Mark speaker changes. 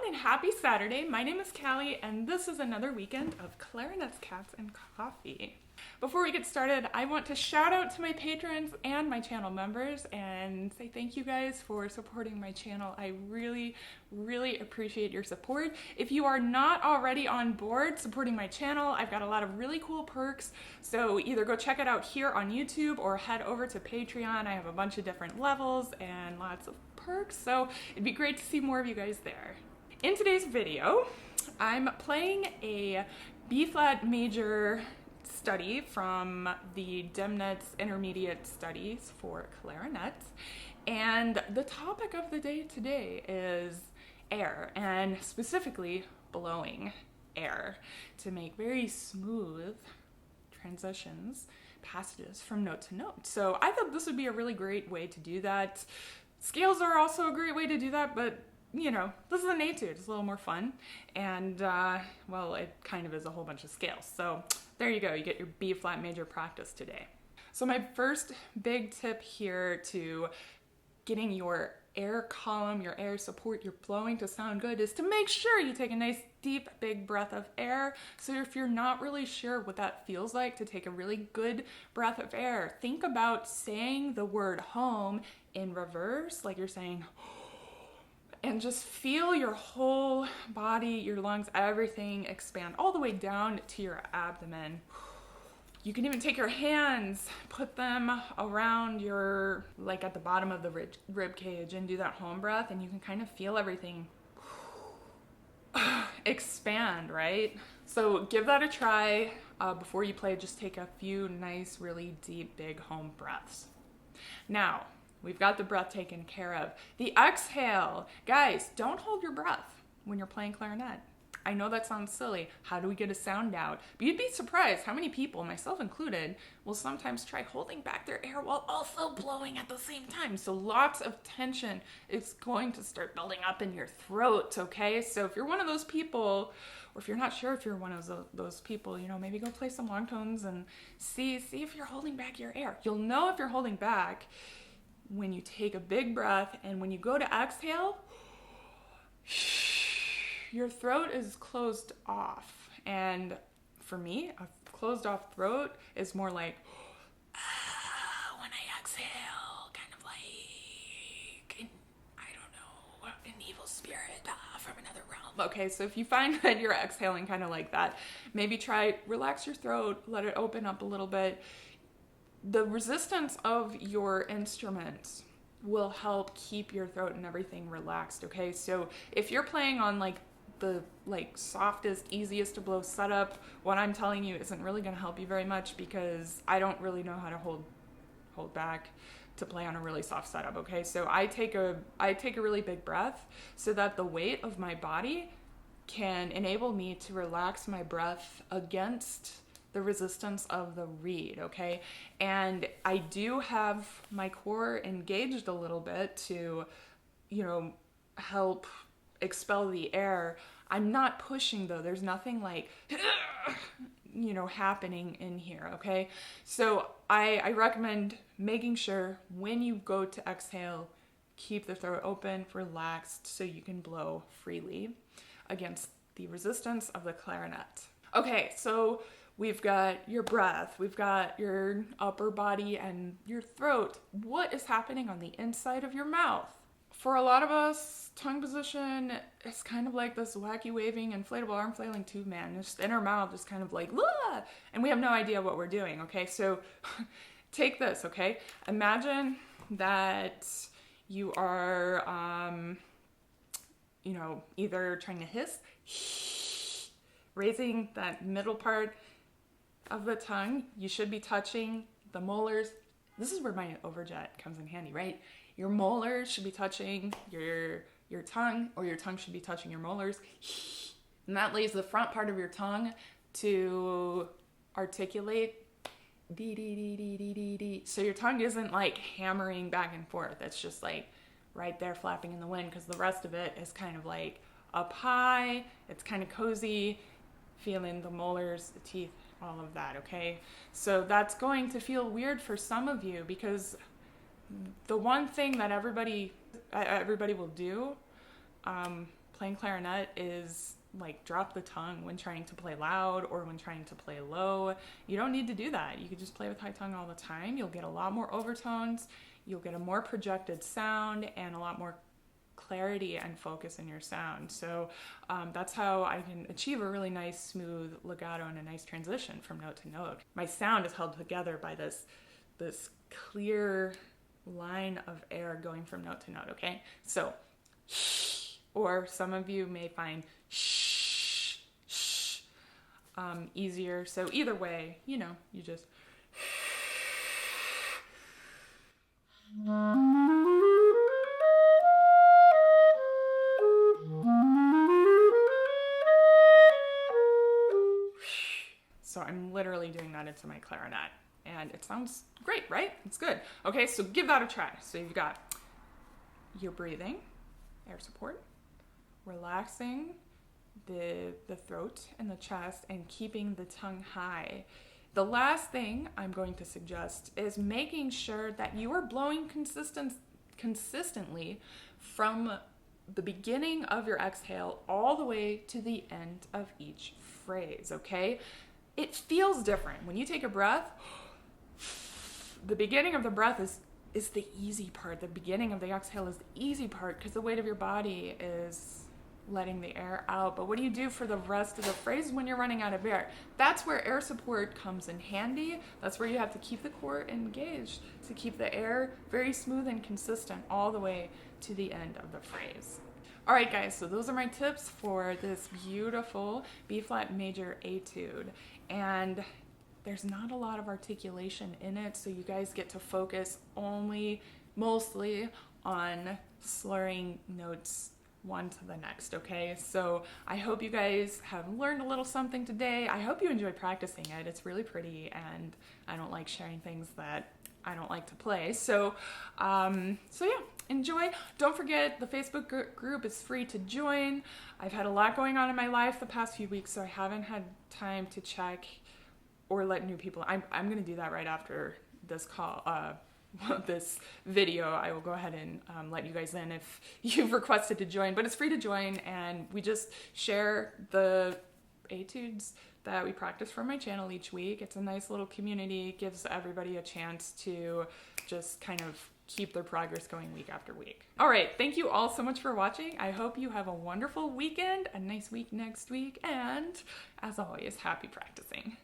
Speaker 1: and happy Saturday. My name is Callie and this is another weekend of clarinets, cats, and coffee. Before we get started, I want to shout out to my patrons and my channel members and say thank you guys for supporting my channel. I really appreciate your support. If you are not already on board supporting my channel, I've got a lot of really cool perks. So either go check it out here on YouTube or head over to Patreon. I have a bunch of different levels and lots of perks, so it'd be great to see more of you guys there. In today's video, I'm playing a B-flat major study from the Demnitz Intermediate studies for clarinet, and the topic of the day today is air, and specifically blowing air to make very smooth transitions, passages from note to note. So I thought this would be a really great way to do that. Scales are also a great way to do that, but you know, this is an etude, it's a little more fun, and well, it kind of is a whole bunch of scales. So there you go, you get your B-flat major practice today. So my first big tip here to getting your air column, your air support, your blowing to sound good is to make sure you take a nice deep big breath of air. So if you're not really sure what that feels like to take a really good breath of air, think about saying the word home in reverse, like you're saying, and just feel your whole body, your lungs, everything expand all the way down to your abdomen. You can even take your hands, put them around your, like at the bottom of the rib cage, and do that home breath, and you can kind of feel everything expand, right? So give that a try. Before you play, just take a few nice, really deep, big home breaths. Now, we've got the breath taken care of. The exhale. Guys, don't hold your breath when you're playing clarinet. I know that sounds silly. How do we get a sound out? But you'd be surprised how many people, myself included, will sometimes try holding back their air while also blowing at the same time. So lots of tension is going to start building up in your throat, okay? So if you're one of those people, or if you're not sure if you're one of those people, you know, maybe go play some long tones and see if you're holding back your air. You'll know if you're holding back when you take a big breath, and when you go to exhale, your throat is closed off. And for me, a closed off throat is more like, when I exhale, kind of like, I don't know, an evil spirit from another realm. Okay, so if you find that you're exhaling kind of like that, maybe relax your throat, let it open up a little bit. The resistance of your instruments will help keep your throat and everything relaxed, okay? So if you're playing on like the softest, easiest to blow setup, what I'm telling you isn't really gonna help you very much, because I don't really know how to hold back to play on a really soft setup, okay? So I take a really big breath so that the weight of my body can enable me to relax my breath against the resistance of the reed, okay? And I do have my core engaged a little bit to, you know, help expel the air. I'm not pushing though. There's nothing like, you know, happening in here, okay? So I recommend making sure when you go to exhale, keep the throat open, relaxed, so you can blow freely against the resistance of the clarinet. Okay, so we've got your breath, we've got your upper body and your throat. What is happening on the inside of your mouth? For a lot of us, tongue position is kind of like this wacky waving inflatable arm flailing tube man. Just in our mouth, just kind of like, "Wah!" And we have no idea what we're doing, okay? So take this, okay? Imagine that you are, you know, either trying to hiss, raising that middle part of the tongue. You should be touching the molars. This is where my overjet comes in handy, right? Your molars should be touching your tongue, or your tongue should be touching your molars. And that leaves the front part of your tongue to articulate dee dee dee dee dee dee dee. So your tongue isn't like hammering back and forth. It's just like right there flapping in the wind, because the rest of it is kind of like up high. It's kind of cozy, feeling the molars, the teeth, all of that, okay? So that's going to feel weird for some of you, because the one thing that everybody will do playing clarinet is like drop the tongue when trying to play loud or when trying to play low. You don't need to do that. You could just play with high tongue all the time. You'll get a lot more overtones. You'll get a more projected sound and a lot more clarity and focus in your sound. So that's how I can achieve a really nice smooth legato and a nice transition from note to note. My sound is held together by this clear line of air going from note to note, okay? So, or some of you may find easier. So either way, you know, you just so I'm literally doing that into my clarinet, and it sounds great, right? It's good. Okay, so give that a try. So you've got your breathing, air support, relaxing the throat and the chest, and keeping the tongue high. The last thing I'm going to suggest is making sure that you are blowing consistently from the beginning of your exhale all the way to the end of each phrase, okay? It feels different. When you take a breath, the beginning of the breath is the easy part. The beginning of the exhale is the easy part because the weight of your body is letting the air out. But what do you do for the rest of the phrase when you're running out of air? That's where air support comes in handy. That's where you have to keep the core engaged to keep the air very smooth and consistent all the way to the end of the phrase. All right, guys, so those are my tips for this beautiful B-flat major etude. And there's not a lot of articulation in it, so you guys get to focus mostly on slurring notes one to the next, okay? So I hope you guys have learned a little something today. I hope you enjoy practicing it. It's really pretty, and I don't like sharing things that I don't like to play. So yeah, enjoy. Don't forget, the Facebook group is free to join. I've had a lot going on in my life the past few weeks, so I haven't had time to check or let new people. I'm going to do that right after this call, this video. I will go ahead and let you guys in if you've requested to join, but it's free to join, and we just share the etudes that we practice from my channel each week. It's a nice little community, gives everybody a chance to just kind of keep their progress going week after week. All right, thank you all so much for watching. I hope you have a wonderful weekend, a nice week next week, and as always, happy practicing.